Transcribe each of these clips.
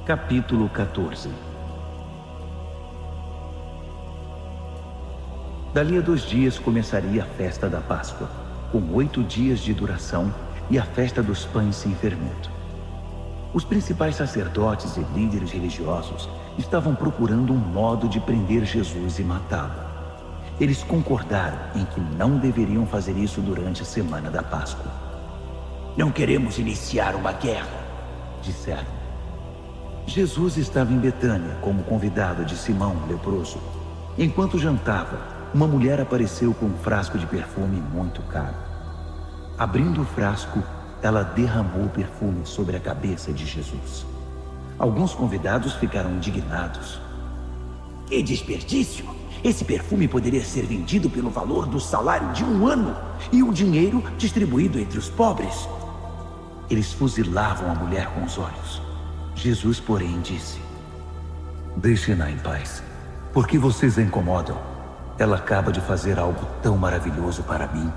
Capítulo 14. Dali a 2 dias começaria a festa da Páscoa, com 8 dias de duração, e a festa dos pães sem fermento. Os principais sacerdotes e líderes religiosos estavam procurando um modo de prender Jesus e matá-lo. Eles concordaram em que não deveriam fazer isso durante a semana da Páscoa. Não queremos iniciar uma guerra, disseram. Jesus estava em Betânia como convidado de Simão, o leproso. Enquanto jantava, uma mulher apareceu com um frasco de perfume muito caro. Abrindo o frasco, ela derramou o perfume sobre a cabeça de Jesus. Alguns convidados ficaram indignados. Que desperdício! Esse perfume poderia ser vendido pelo valor do salário de 1 ano e o dinheiro distribuído entre os pobres. Eles fuzilavam a mulher com os olhos. Jesus, porém, disse: Deixem-na em paz. Por que vocês a incomodam? Ela acaba de fazer algo tão maravilhoso para mim.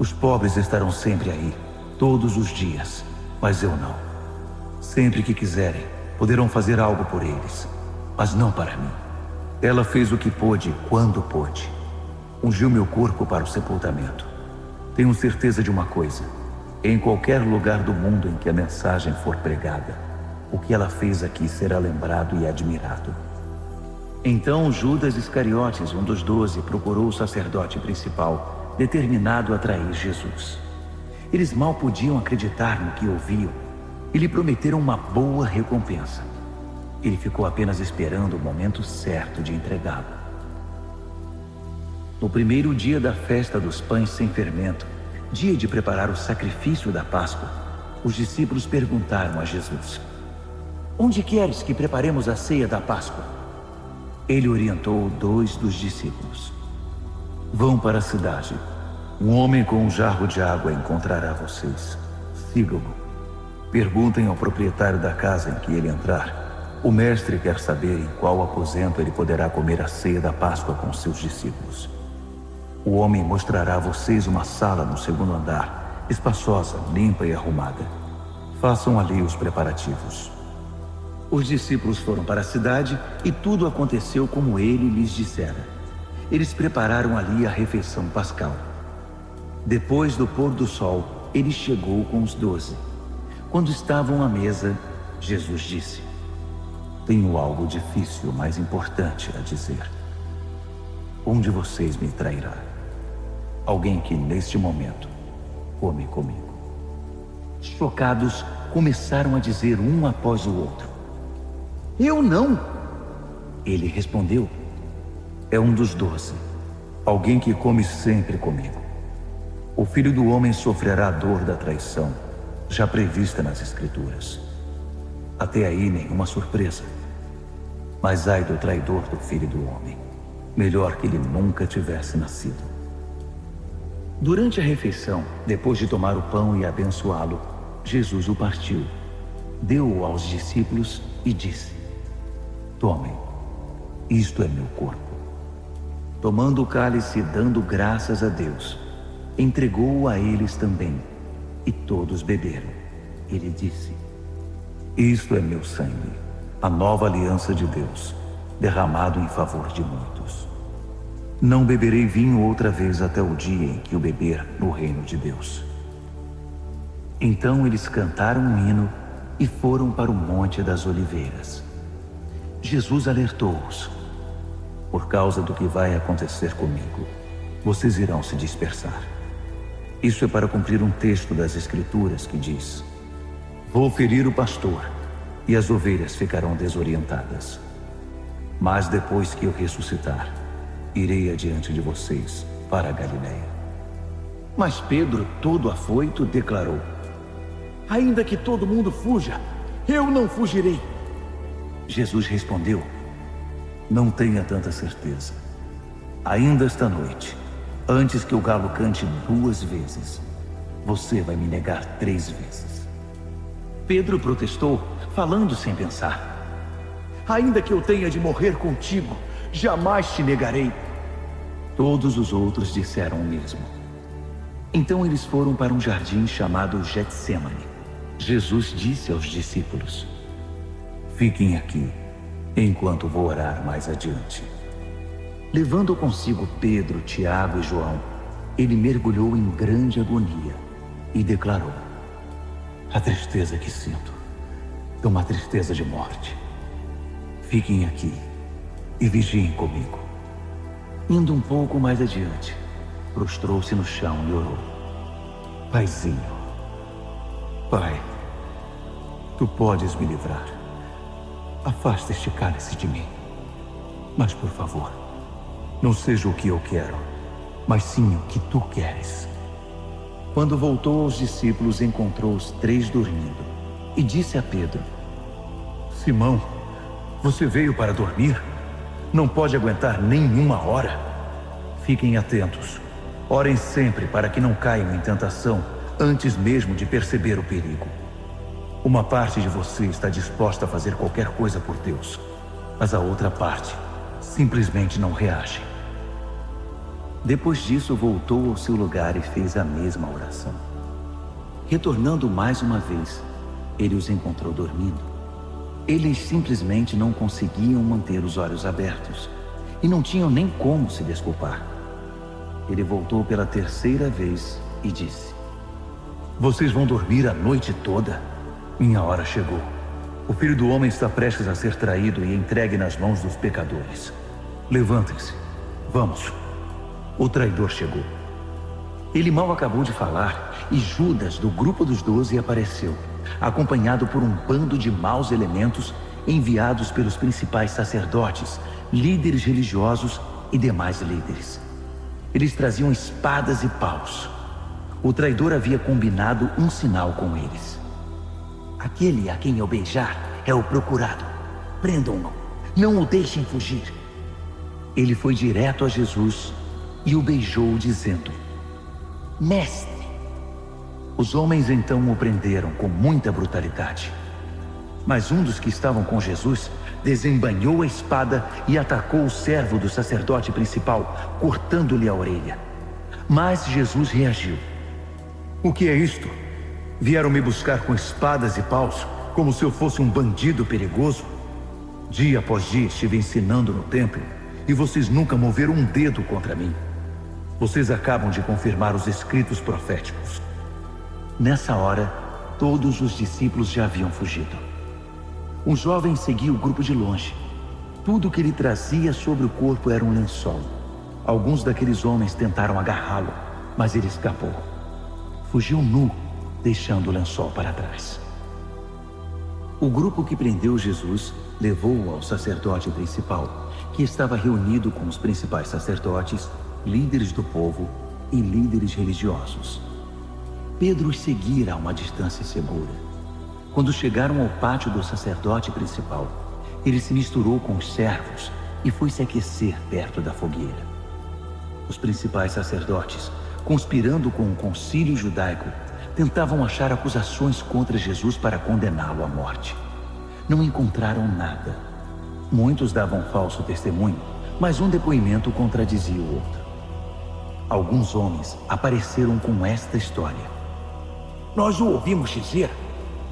Os pobres estarão sempre aí, todos os dias, mas eu não. Sempre que quiserem, poderão fazer algo por eles, mas não para mim. Ela fez o que pôde, quando pôde. Ungiu meu corpo para o sepultamento. Tenho certeza de uma coisa: em qualquer lugar do mundo em que a mensagem for pregada, o que ela fez aqui será lembrado e admirado. Então Judas Iscariotes, um dos 12, procurou o sacerdote principal, determinado a trair Jesus. Eles mal podiam acreditar no que ouviam e lhe prometeram uma boa recompensa. Ele ficou apenas esperando o momento certo de entregá-lo. No primeiro dia da festa dos pães sem fermento, dia de preparar o sacrifício da Páscoa, os discípulos perguntaram a Jesus: Onde queres que preparemos a ceia da Páscoa? Ele orientou 2 dos discípulos. Vão para a cidade. Um homem com um jarro de água encontrará vocês. Sigam-no. Perguntem ao proprietário da casa em que ele entrar. O mestre quer saber em qual aposento ele poderá comer a ceia da Páscoa com seus discípulos. O homem mostrará a vocês uma sala no 2º andar, espaçosa, limpa e arrumada. Façam ali os preparativos. Os discípulos foram para a cidade e tudo aconteceu como ele lhes dissera. Eles prepararam ali a refeição pascal. Depois do pôr do sol, ele chegou com os 12. Quando estavam à mesa, Jesus disse: Tenho algo difícil, mas importante a dizer. Um de vocês me trairá. Alguém que, neste momento, come comigo. Chocados, começaram a dizer um após o outro: Eu não! Ele respondeu: É um dos 12, alguém que come sempre comigo. O Filho do Homem sofrerá a dor da traição, já prevista nas Escrituras. Até aí nenhuma surpresa. Mas ai do traidor do Filho do Homem. Melhor que ele nunca tivesse nascido. Durante a refeição, depois de tomar o pão e abençoá-lo, Jesus o partiu, deu-o aos discípulos e disse: Tomem, isto é meu corpo. Tomando o cálice e dando graças a Deus, entregou-o a eles também, e todos beberam. Ele disse: Isto é meu sangue, a nova aliança de Deus, derramado em favor de muitos. Não beberei vinho outra vez até o dia em que o beber no reino de Deus. Então eles cantaram um hino e foram para o Monte das Oliveiras. Jesus alertou-os: Por causa do que vai acontecer comigo, vocês irão se dispersar. Isso é para cumprir um texto das Escrituras que diz: Vou ferir o pastor, e as ovelhas ficarão desorientadas. Mas depois que eu ressuscitar, irei adiante de vocês para a Galiléia. Mas Pedro, todo afoito, declarou: Ainda que todo mundo fuja, eu não fugirei. Jesus respondeu: Não tenha tanta certeza. Ainda esta noite, antes que o galo cante 2 vezes, você vai me negar 3 vezes. Pedro protestou, falando sem pensar: Ainda que eu tenha de morrer contigo, jamais te negarei. Todos os outros disseram o mesmo. Então eles foram para um jardim chamado Getsêmani. Jesus disse aos discípulos: Fiquem aqui, enquanto vou orar mais adiante. Levando consigo Pedro, Tiago e João, ele mergulhou em grande agonia e declarou: a tristeza que sinto é uma tristeza de morte. Fiquem aqui e vigiem comigo. Indo um pouco mais adiante, prostrou-se no chão e orou: Paizinho, Pai, tu podes me livrar. Afasta este cálice de mim. Mas, por favor, não seja o que eu quero, mas sim o que tu queres. Quando voltou aos discípulos, encontrou os 3 dormindo e disse a Pedro: Simão, você veio para dormir? Não pode aguentar nem 1 hora? Fiquem atentos. Orem sempre para que não caiam em tentação antes mesmo de perceber o perigo. Uma parte de você está disposta a fazer qualquer coisa por Deus, mas a outra parte simplesmente não reage. Depois disso, voltou ao seu lugar e fez a mesma oração. Retornando mais uma vez, ele os encontrou dormindo. Eles simplesmente não conseguiam manter os olhos abertos e não tinham nem como se desculpar. Ele voltou pela 3ª vez e disse: Vocês vão dormir a noite toda? Minha hora chegou. O Filho do Homem está prestes a ser traído e entregue nas mãos dos pecadores. Levantem-se. Vamos. O traidor chegou. Ele mal acabou de falar e Judas, do grupo dos 12, apareceu, acompanhado por um bando de maus elementos enviados pelos principais sacerdotes, líderes religiosos e demais líderes. Eles traziam espadas e paus. O traidor havia combinado um sinal com eles. Aquele a quem eu beijar é o procurado. Prendam-no. Não o deixem fugir. Ele foi direto a Jesus e o beijou, dizendo: Mestre. Os homens então o prenderam com muita brutalidade. Mas um dos que estavam com Jesus desembainhou a espada e atacou o servo do sacerdote principal, cortando-lhe a orelha. Mas Jesus reagiu: O que é isto? Vieram me buscar com espadas e paus, como se eu fosse um bandido perigoso? Dia após dia estive ensinando no templo, e vocês nunca moveram um dedo contra mim. Vocês acabam de confirmar os escritos proféticos. Nessa hora, todos os discípulos já haviam fugido. Um jovem seguia o grupo de longe. Tudo o que ele trazia sobre o corpo era um lençol. Alguns daqueles homens tentaram agarrá-lo, mas ele escapou. Fugiu nu, deixando o lençol para trás. O grupo que prendeu Jesus levou-o ao sacerdote principal, que estava reunido com os principais sacerdotes, líderes do povo e líderes religiosos. Pedro os seguira a uma distância segura. Quando chegaram ao pátio do sacerdote principal, ele se misturou com os servos e foi se aquecer perto da fogueira. Os principais sacerdotes, conspirando com o concílio judaico, tentavam achar acusações contra Jesus para condená-lo à morte. Não encontraram nada. Muitos davam falso testemunho, mas um depoimento contradizia o outro. Alguns homens apareceram com esta história: Nós o ouvimos dizer: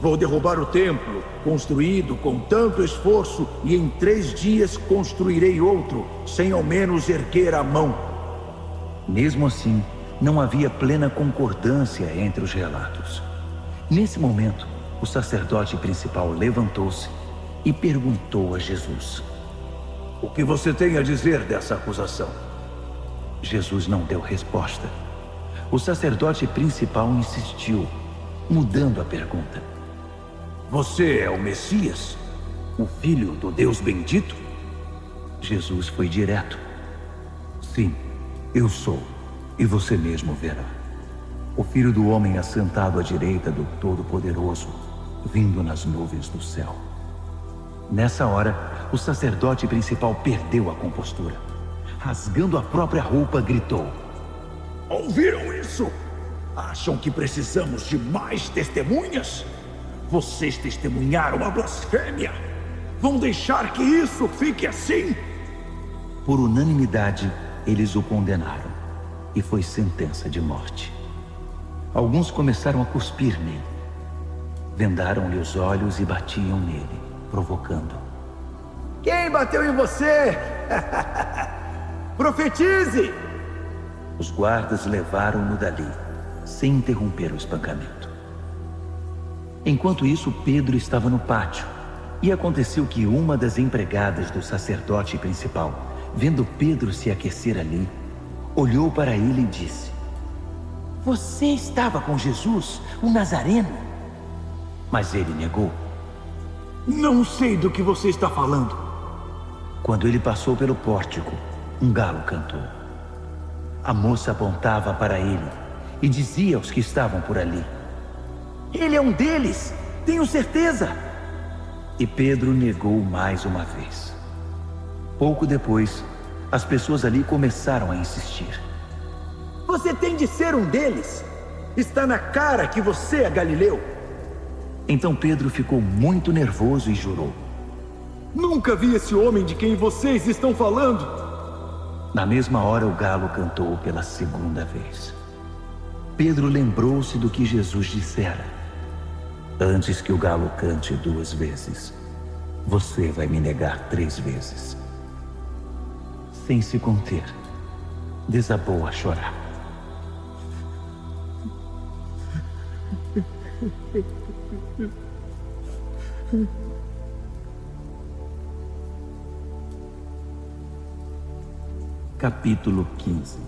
Vou derrubar o templo, construído com tanto esforço, e em 3 dias construirei outro, sem ao menos erguer a mão. Mesmo assim, não havia plena concordância entre os relatos. Nesse momento, o sacerdote principal levantou-se e perguntou a Jesus: O que você tem a dizer dessa acusação? Jesus não deu resposta. O sacerdote principal insistiu, mudando a pergunta: Você é o Messias? O Filho do Deus bendito? Jesus foi direto: Sim, eu sou, e você mesmo verá. O Filho do Homem assentado à direita do Todo-Poderoso, vindo nas nuvens do céu. Nessa hora, o sacerdote principal perdeu a compostura. Rasgando a própria roupa, gritou: Ouviram isso? Acham que precisamos de mais testemunhas? Vocês testemunharam a blasfêmia. Vão deixar que isso fique assim? Por unanimidade, eles o condenaram, e foi sentença de morte. Alguns começaram a cuspir nele. Vendaram-lhe os olhos e batiam nele, provocando. Quem bateu em você? Profetize! Os guardas levaram-no dali, sem interromper o espancamento. Enquanto isso, Pedro estava no pátio, e aconteceu que uma das empregadas do sacerdote principal, vendo Pedro se aquecer ali, olhou para ele e disse: "Você estava com Jesus, o Nazareno?" Mas ele negou. Não sei do que você está falando. Quando ele passou pelo pórtico, um galo cantou. A moça apontava para ele e dizia aos que estavam por ali: "Ele é um deles, tenho certeza." E Pedro negou mais uma vez. Pouco depois, as pessoas ali começaram a insistir. Você tem de ser um deles. Está na cara que você é galileu. Então Pedro ficou muito nervoso e jurou: Nunca vi esse homem de quem vocês estão falando. Na mesma hora, o galo cantou pela segunda vez. Pedro lembrou-se do que Jesus dissera: "Antes que o galo cante 2 vezes, você vai me negar 3 vezes." Sem se conter, desabou a chorar. Capítulo 15.